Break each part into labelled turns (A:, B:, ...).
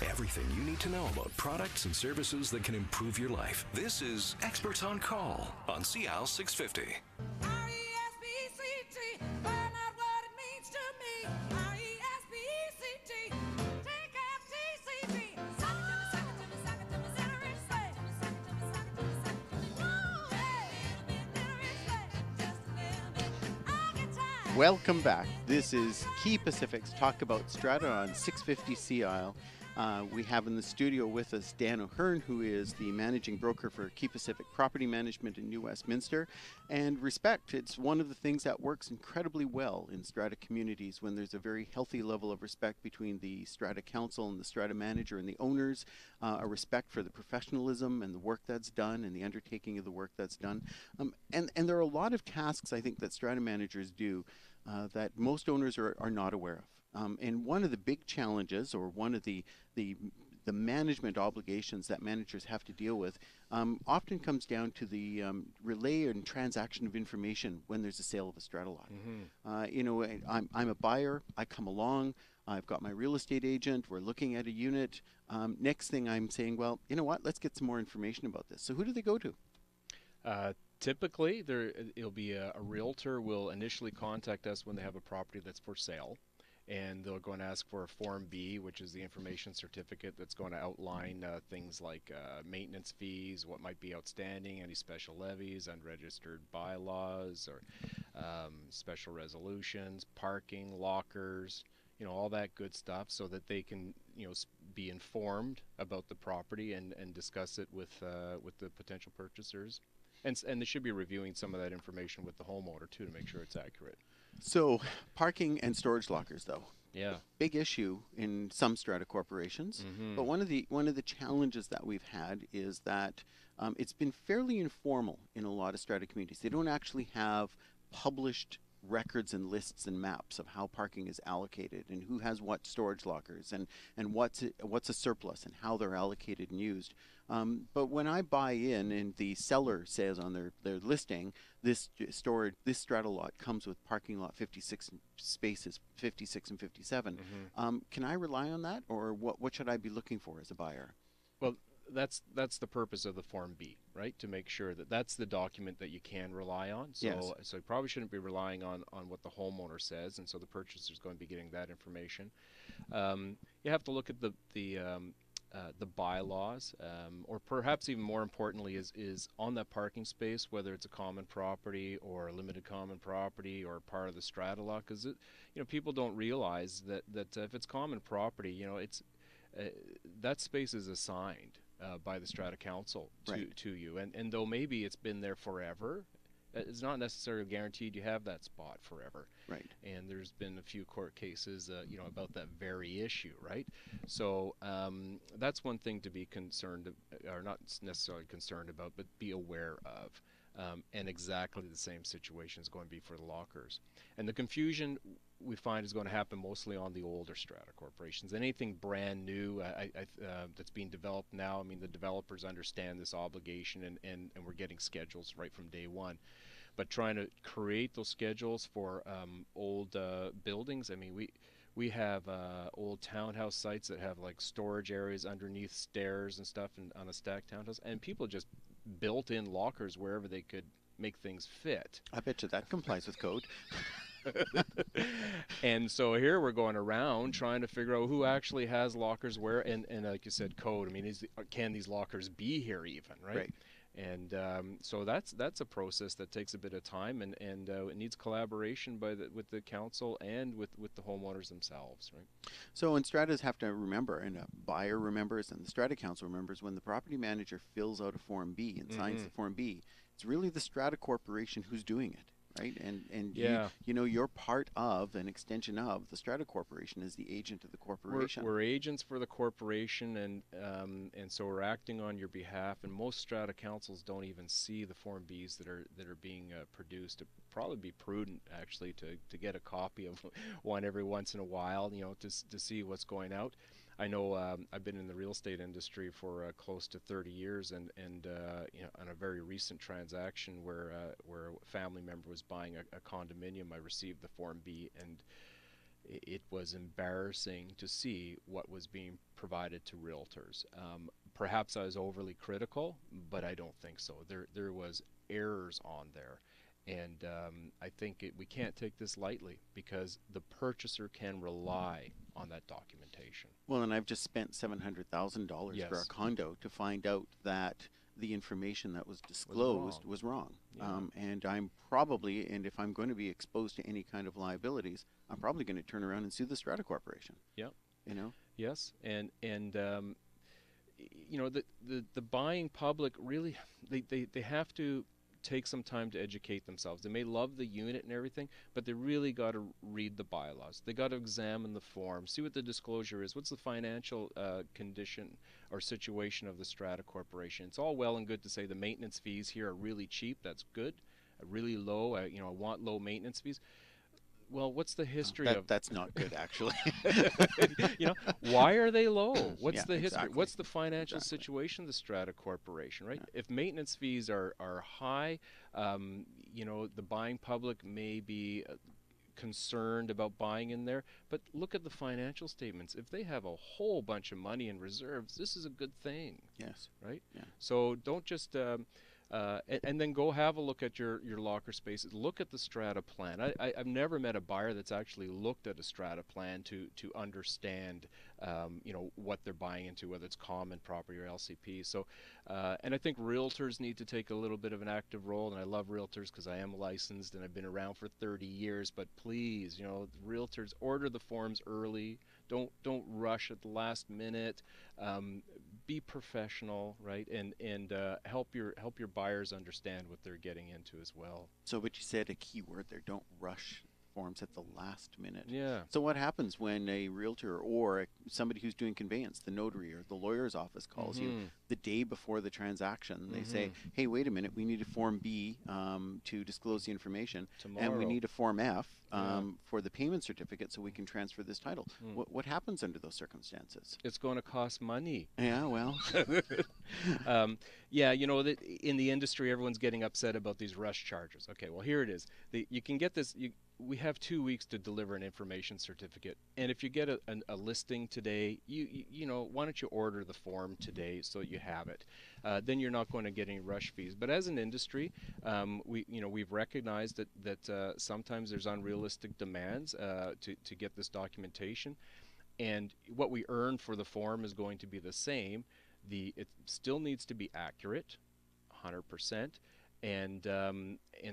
A: Everything you need to know about products and services that can improve your life. This is Experts on Call on CL 650.
B: R-E-S-P-E-C-T, find out what it means to me. R-E-S-P-E-C-T, take F-T-C-T. Suck it to me, suck it to me, suck it to me, Celery Slay. Suck it to me, suck it to me, suck it to me. Woo, hey, Celery Slay, just a little bit. I'll get tired.
C: Welcome back. This is Key Pacific's Talk About Strata on 650 CIL. We have in the studio with us Dan O'Hearn, who is the managing broker for Key Pacific Property Management in New Westminster. And respect, it's one of the things that works incredibly well in strata communities when there's a very healthy level of respect between the strata council and the strata manager and the owners, a respect for the professionalism and the work that's done and the undertaking of the work that's done. And there are a lot of tasks, I think, that strata managers do that most owners are not aware of. And one of the big challenges, or one of the management obligations that managers have to deal with, often comes down to the relay and transaction of information when there's a sale of a strata lot. You know, I'm a buyer. I come along. I've got my real estate agent. We're looking at a unit. Next thing I'm saying, well, you know what? Let's get some more information about this. So who do they go to?
D: Typically, it'll be a realtor will initially contact us when they have a property that's for sale. And they're going to ask for a Form B, which is the information certificate that's going to outline things like maintenance fees, what might be outstanding, any special levies, unregistered bylaws, or special resolutions, parking, lockers, you know, all that good stuff, so that they can, you know, be informed about the property and discuss it with the potential purchasers. And they should be reviewing some of that information with the homeowner too to make sure it's accurate.
C: So parking and storage lockers, though.
D: Yeah.
C: Big issue in some strata corporations. But one of the challenges that we've had is that it's been fairly informal in a lot of strata communities. They don't actually have published records and lists and maps of how parking is allocated and who has what storage lockers and what's a surplus and how they're allocated and used. But when I buy in and the seller says on their listing, this strata lot comes with parking lot 56 spaces, 56 and 57. Can I rely on that, or what should I be looking for as a buyer?
D: Well, that's the purpose of the Form B, right? To make sure that that's the document that you can rely on. So,
C: Yes.
D: So you probably shouldn't be relying on what the homeowner says, and so the purchaser is going to be getting that information. You have to look at the bylaws, or perhaps even more importantly is on that parking space, whether it's a common property or a limited common property or part of the strata lot, because you know, people don't realize that if it's common property, you know, it's that space is assigned by the strata council to you, and though maybe it's been there forever, it's not necessarily guaranteed you have that spot forever.
C: Right.
D: And there's been a few court cases, you know, about that very issue, right? So that's one thing to be concerned, or not necessarily concerned about, but be aware of. And exactly the same situation is going to be for the lockers. And the confusion we find is going to happen mostly on the older strata corporations. Anything brand new that's being developed now, I mean, the developers understand this obligation, and we're getting schedules right from day one. But trying to create those schedules for old buildings, I mean, we have old townhouse sites that have like storage areas underneath stairs and stuff, and on a stacked townhouse, and people just built in lockers wherever they could make things fit.
C: I bet you that complies with code.
D: And so here we're going around trying to figure out who actually has lockers where, and like you said, code. I mean, can these lockers be here even, right? And so that's a process that takes a bit of time, and it needs collaboration with the council and with the homeowners themselves, right?
C: So, and stratas have to remember, and a buyer remembers, and the strata council remembers, when the property manager fills out a Form B and signs the Form B, it's really the strata corporation who's doing it. Right, and
D: yeah,
C: you know, you're part of an extension of the strata corporation as the agent of the corporation.
D: We're agents for the corporation, and so we're acting on your behalf. And most strata councils don't even see the Form Bs that are being produced. It'd probably be prudent actually to get a copy of one every once in a while, you know, to see what's going out. I know I've been in the real estate industry for close to 30 years, and you know, on a very recent transaction where a family member was buying a condominium, I received the Form B, and it was embarrassing to see what was being provided to realtors. Perhaps I was overly critical, but I don't think so. There was errors on there. And I think we can't take this lightly because the purchaser can rely on that documentation.
C: Well, and I've just spent $700,000
D: Yes.
C: for a condo to find out that the information that was disclosed was wrong.
D: Yeah.
C: And I'm probably, and if I'm going to be exposed to any kind of liabilities, I'm probably going to turn around and sue the Strata Corporation.
D: Yep.
C: You know?
D: Yes, and you know, the buying public really, they have to take some time to educate themselves. They may love the unit and everything, but they really got to read the bylaws. They got to examine the form, see what the disclosure is, what's the financial condition or situation of the Strata Corporation. It's all well and good to say the maintenance fees here are really cheap. That's good. Really low. You know, I want low maintenance fees. Well, what's the history of
C: That's not good, actually.
D: you know, why are they low? What's
C: Yeah,
D: the history?
C: exactly.
D: What's the financial
C: Exactly.
D: situation of the Strata Corporation, right?
C: Yeah.
D: If maintenance fees are high, you know, the buying public may be concerned about buying in there, but look at the financial statements. If they have a whole bunch of money in reserves, this is a good thing,
C: Yes.
D: right?
C: Yeah.
D: So don't just and then go have a look at your locker spaces. Look at the strata plan. I've never met a buyer that's actually looked at a strata plan to understand you know, what they're buying into, whether it's common property or LCP. So and I think realtors need to take a little bit of an active role, and I love realtors because I am licensed and I've been around for 30 years, but please, you know, realtors, order the forms early. Don't rush at the last minute. Be professional, right? And help your buyers understand what they're getting into as well.
C: So, but you said a key word there, don't rush forms at the last minute.
D: Yeah.
C: So what happens when a realtor or somebody who's doing conveyance, the notary or the lawyer's office calls you the day before the transaction? They say, hey, wait a minute, we need a Form B to disclose the information, and we
D: Tomorrow.
C: need a Form F
D: Yeah.
C: for the payment certificate so we can transfer this title. What happens under those circumstances?
D: It's going to cost money.
C: Yeah, well,
D: Yeah, you know, that in the industry, everyone's getting upset about these rush charges. Okay, well, here it is. You can get this. We have 2 weeks to deliver an information certificate, and if you get a listing today, you know, why don't you order the form today so you have it? Then you're not going to get any rush fees. But as an industry, we've recognized that sometimes there's unrealistic demands to get this documentation, and what we earn for the form is going to be the same. It still needs to be accurate, 100%. And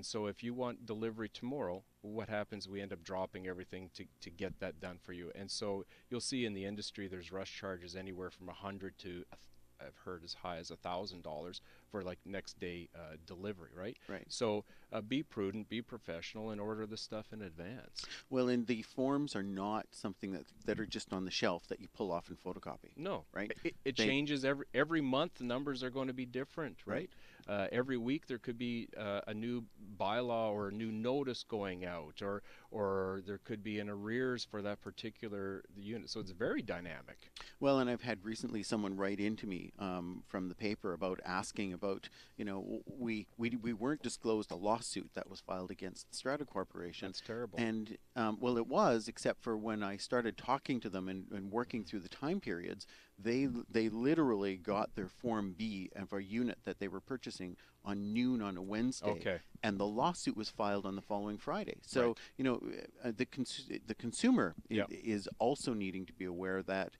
D: so if you want delivery tomorrow, what happens? We end up dropping everything to get that done for you. And so you'll see in the industry there's rush charges anywhere from $100 to I've heard as high as $1,000 for like next day delivery, right?
C: Right.
D: So be prudent, be professional, and order the stuff in advance.
C: well, and the forms are not something that are just on the shelf that you pull off and photocopy.
D: No,
C: Right.
D: It
C: They-
D: changes every month. The numbers are going to be different, right? Every week there could be a new bylaw or a new notice going out, or there could be an arrears for that particular unit. So it's very dynamic.
C: Well, and I've had recently someone write into me from the paper about asking about, you know, we weren't disclosed a lawsuit that was filed against the Strata Corporation.
D: That's terrible.
C: And well, it was, except for when I started talking to them and working through the time periods, they literally got their Form B of a unit that they were purchasing on noon on a Wednesday.
D: Okay.
C: And the lawsuit was filed on the following Friday. So,
D: Right.
C: you know, the consumer
D: Yeah.
C: is also needing to be aware that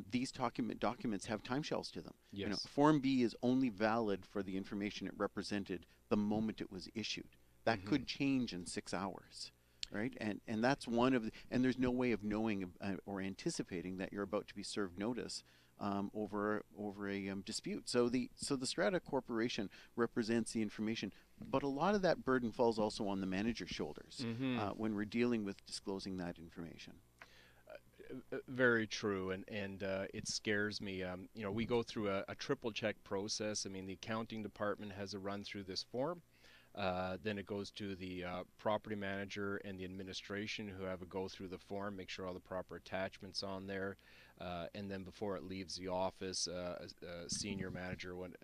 C: these documents have time shelves to them. You know,
D: Yes.
C: Form B is only valid for the information it represented the moment it was issued. That could change in 6 hours, right? And that's one of the, and there's no way of knowing or anticipating that you're about to be served notice over a dispute. So the Strata Corporation represents the information, but a lot of that burden falls also on the manager's shoulders when we're dealing with disclosing that information.
D: Very true, and it scares me. You know, we go through a triple check process. I mean, the accounting department has a run through this form. Then it goes to the property manager and the administration, who have a go through the form, make sure all the proper attachments on there, and then before it leaves the office, a senior manager, when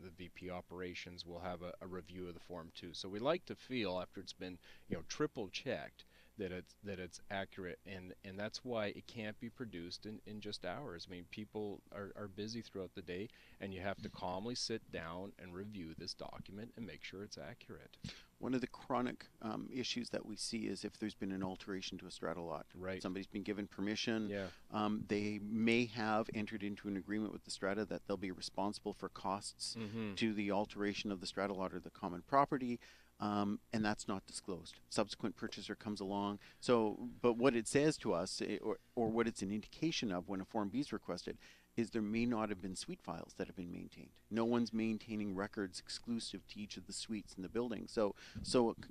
D: the VP operations, will have a review of the form too. So we like to feel, after it's been, you know, triple checked, that it's accurate, and that's why it can't be produced in just hours. I mean, people are busy throughout the day, and you have to calmly sit down and review this document and make sure it's accurate.
C: One of the chronic issues that we see is if there's been an alteration to a strata lot.
D: Right.
C: Somebody's been given permission.
D: Yeah.
C: They may have entered into an agreement with the strata that they'll be responsible for costs to the alteration of the strata lot or the common property. And that's not disclosed. Subsequent purchaser comes along. So, but what it says to us, or what it's an indication of when a Form B is requested, is there may not have been suite files that have been maintained. No one's maintaining records exclusive to each of the suites in the building. So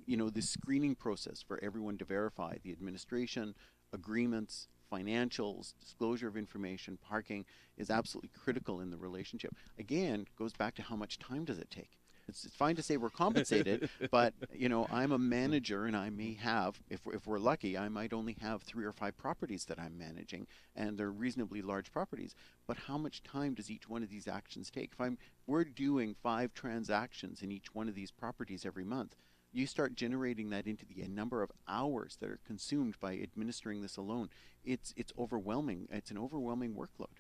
C: you know, the screening process for everyone to verify the administration, agreements, financials, disclosure of information, parking is absolutely critical in the relationship. Again, goes back to how much time does it take? It's fine to say we're compensated, but you know, I'm a manager and I may have, if we're lucky, I might only have 3 or 5 properties that I'm managing, and they're reasonably large properties. But how much time does each one of these actions take? If we're doing 5 transactions in each one of these properties every month, you start generating that into the number of hours that are consumed by administering this alone. It's overwhelming. It's an overwhelming workload.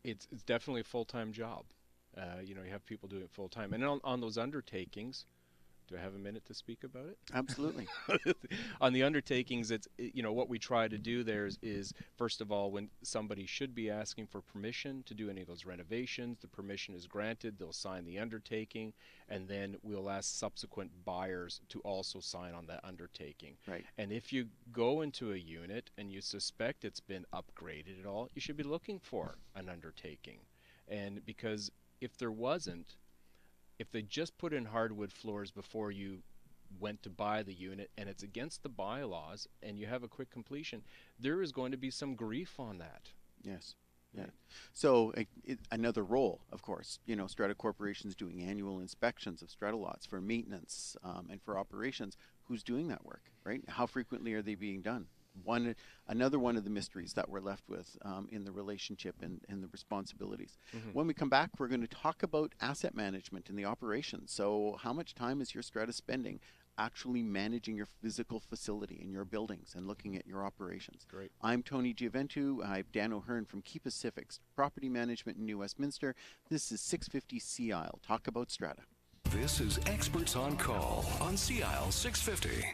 D: It's definitely a full-time job. You know, you have people doing it full time. And on those undertakings, do I have a minute to speak about it?
C: Absolutely.
D: On the undertakings, you know, what we try to do there is first of all, when somebody should be asking for permission to do any of those renovations, the permission is granted, they'll sign the undertaking, and then we'll ask subsequent buyers to also sign on that undertaking.
C: Right.
D: And if you go into a unit and you suspect it's been upgraded at all, you should be looking for an undertaking. And because if there wasn't, if they just put in hardwood floors before you went to buy the unit and it's against the bylaws and you have a quick completion, there is going to be some grief on that.
C: Yes. Yeah. So another role, of course, you know, strata corporations doing annual inspections of strata lots for maintenance and for operations. Who's doing that work, right? How frequently are they being done? Another one of the mysteries that we're left with in the relationship and the responsibilities. When we come back, we're going to talk about asset management and the operations. So how much time is your strata spending actually managing your physical facility and your buildings and looking at your operations?
D: Great.
C: I'm Tony Giaventu. I'm Dan O'Hearn from Key Pacific's Property Management in New Westminster. This is 650 Sea Isle. Talk about strata.
A: This is Experts on Call on Sea Isle 650.